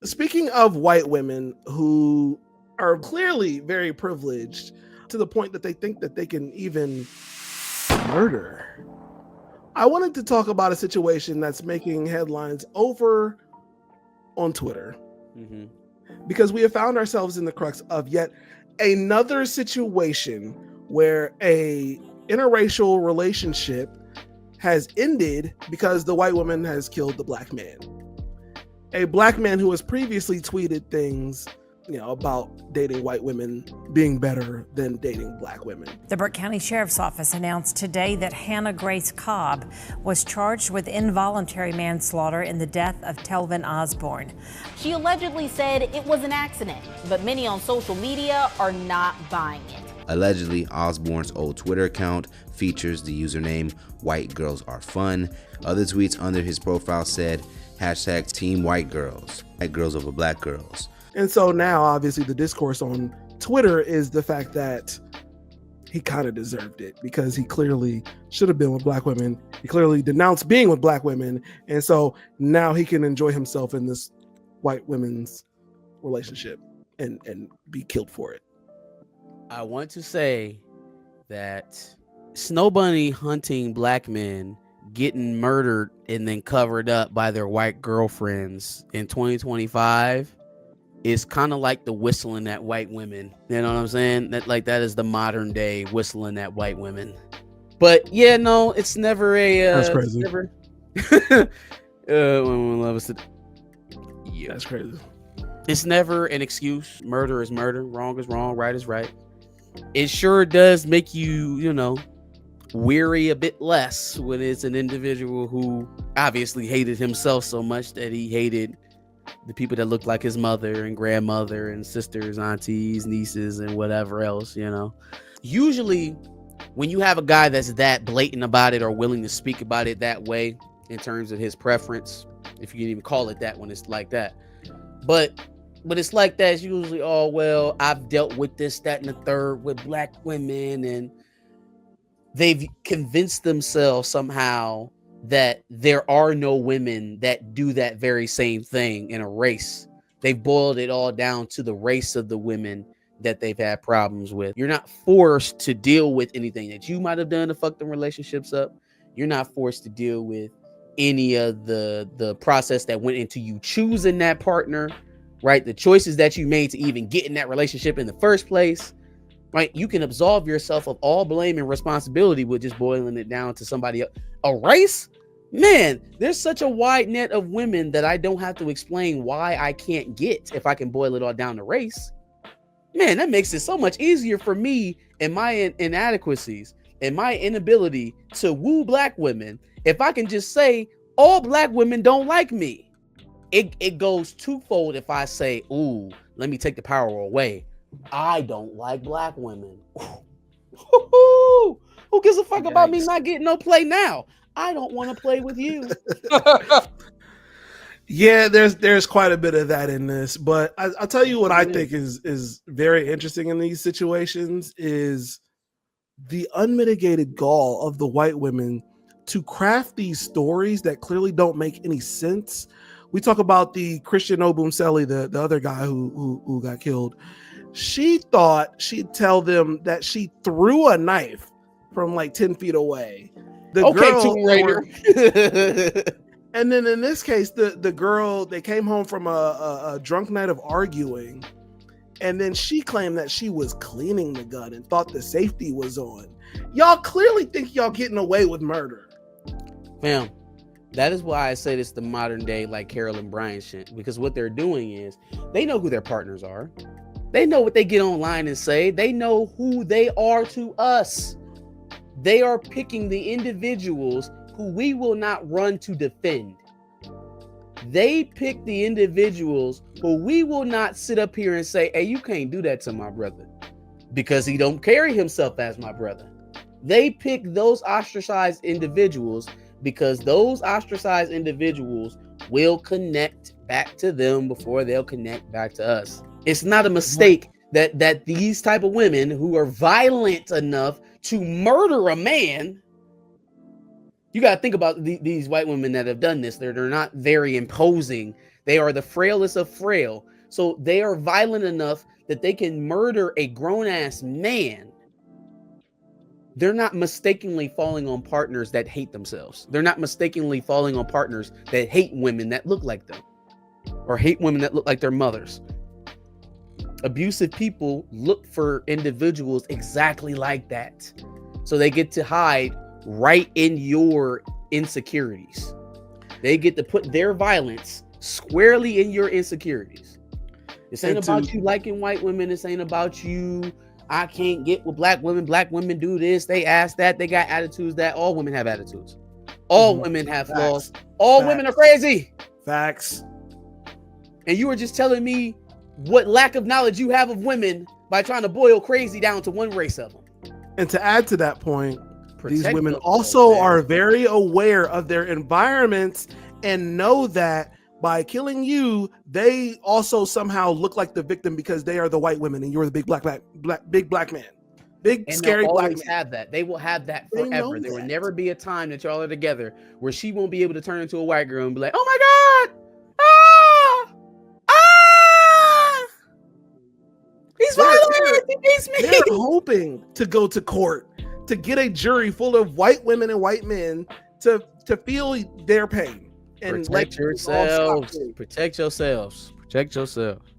Speaking of white women who are clearly very privileged to the point that they think that they can even murder, I wanted to talk about a situation that's making headlines over on Twitter Mm-hmm. because we have found ourselves in the crux of yet another situation where a interracial relationship has ended because the white woman has killed the black man. A black man who has previously tweeted things, about dating white women being better than dating black women. The Burke County Sheriff's Office announced today that Hannah Grace Cobb was charged with involuntary manslaughter in the death of Telvin Osborne. She allegedly said it was an accident, but many on social media are not buying it. Allegedly, Osborne's old Twitter account features the username White Girls Are Fun. Other tweets under his profile said, hashtag Team White Girls, white girls over black girls. And so now, obviously, the discourse on Twitter is the fact that he kind of deserved it because he clearly should have been with black women. He clearly denounced being with black women. And so now he can enjoy himself in this white women's relationship and be killed for it. I want to say that Snow Bunny hunting black men getting murdered and then covered up by their white girlfriends in 2025 is kind of like the whistling at white women. You know what I'm saying? That is the modern day whistling at white women. But yeah, no, it's never a. That's crazy. That's crazy. It's never an excuse. Murder is murder. Wrong is wrong. Right is right. It sure does make you, weary a bit less when it's an individual who obviously hated himself so much that he hated the people that looked like his mother and grandmother and sisters, aunties, nieces, and whatever else, Usually, when you have a guy that's that blatant about it or willing to speak about it that way in terms of his preference, if you can even call it that when it's like that, but it's like that, it's usually, oh, well, I've dealt with this, that, and the third with black women, and they've convinced themselves somehow that there are no women that do that very same thing in a race. They've boiled it all down to the race of the women that they've had problems with. You're not forced to deal with anything that you might have done to fuck them relationships up. You're not forced to deal with any of the process that went into you choosing that partner, right? The choices that you made to even get in that relationship in the first place. Right, you can absolve yourself of all blame and responsibility with just boiling it down to somebody else. A race? Man, there's such a wide net of women that I don't have to explain why I can't get if I can boil it all down to race. Man, that makes it so much easier for me and my inadequacies and my inability to woo black women if I can just say all black women don't like me. It goes twofold if I say, ooh, let me take the power away. I don't like black women. Who gives a fuck about me not getting no play now? I don't want to play with you. Yeah, there's quite a bit of that in this, but I'll tell you what I think is very interesting in these situations is the unmitigated gall of the white women to craft these stories that clearly don't make any sense. We talk about the Christian Obumseli, the other guy who got killed. She thought she'd tell them that she threw a knife from like 10 feet away. Tomb Raider. And then in this case, the girl, they came home from a drunk night of arguing. And then she claimed that she was cleaning the gun and thought the safety was on. Y'all clearly think y'all getting away with murder. Ma'am, that is why I say this the modern day like Carol and Brian shit. Because what they're doing is they know who their partners are. They know what they get online and say. They know who they are to us. They are picking the individuals who we will not run to defend. They pick the individuals who we will not sit up here and say, hey, you can't do that to my brother because he don't carry himself as my brother. They pick those ostracized individuals because those ostracized individuals will connect back to them before they'll connect back to us. It's not a mistake that these type of women who are violent enough to murder a man, you got to think about these white women that have done this. They're not very imposing They are the frailest of frail. So they are violent enough that they can murder a grown-ass man. They're not mistakenly falling on partners that hate themselves. They're not mistakenly falling on partners that hate women that look like them or hate women that look like their mothers. Abusive people look for individuals exactly like that. So they get to hide right in your insecurities. They get to put their violence squarely in your insecurities. This ain't about you liking white women. This ain't about you. I can't get with black women. Black women do this. They ask that. They got attitudes that all women have attitudes. All women have flaws. All women are crazy. Facts. And you were just telling me what lack of knowledge you have of women by trying to boil crazy down to one race of them. And to add to that point, these Protect women those also folks, man. are very aware of their environments and know that by killing you, they also somehow look like the victim because they are the white women and you're the big black man, big And scary they'll black always man. have that. They will have that They know forever. There will that. never be a time that y'all are together where she won't be able to turn into a white girl and be like, "Oh my God, ah, ah, he's violent. He beats me." They're hoping to go to court to get a jury full of white women and white men to feel their pain and Protect let it all stop yourselves. there. Protect yourselves. Protect yourselves.